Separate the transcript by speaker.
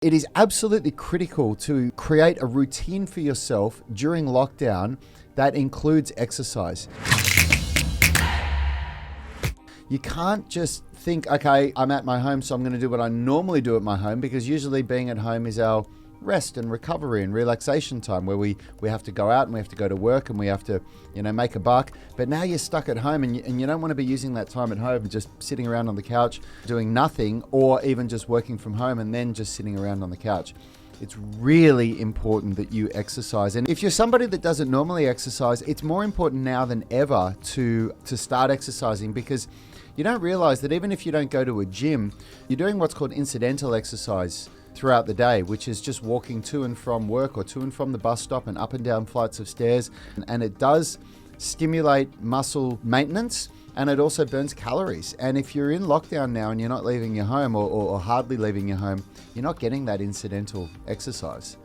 Speaker 1: It is absolutely critical to create a routine for yourself during lockdown that includes exercise. You can't just think, okay, I'm at my home, so I'm going to do what I normally do at my home, because usually being at home is our rest and recovery and relaxation time, where we have to go out and we have to go to work and we have to, make a buck. But now you're stuck at home and you don't want to be using that time at home just sitting around on the couch doing nothing, or even just working from home and then just sitting around on the couch. It's really important that you exercise. And if you're somebody that doesn't normally exercise, it's more important now than ever to start exercising, because you don't realize that even if you don't go to a gym, you're doing what's called incidental exercise throughout the day, which is just walking to and from work or to and from the bus stop and up and down flights of stairs. And it does stimulate muscle maintenance, and it also burns calories. And if you're in lockdown now and you're not leaving your home or hardly leaving your home, you're not getting that incidental exercise.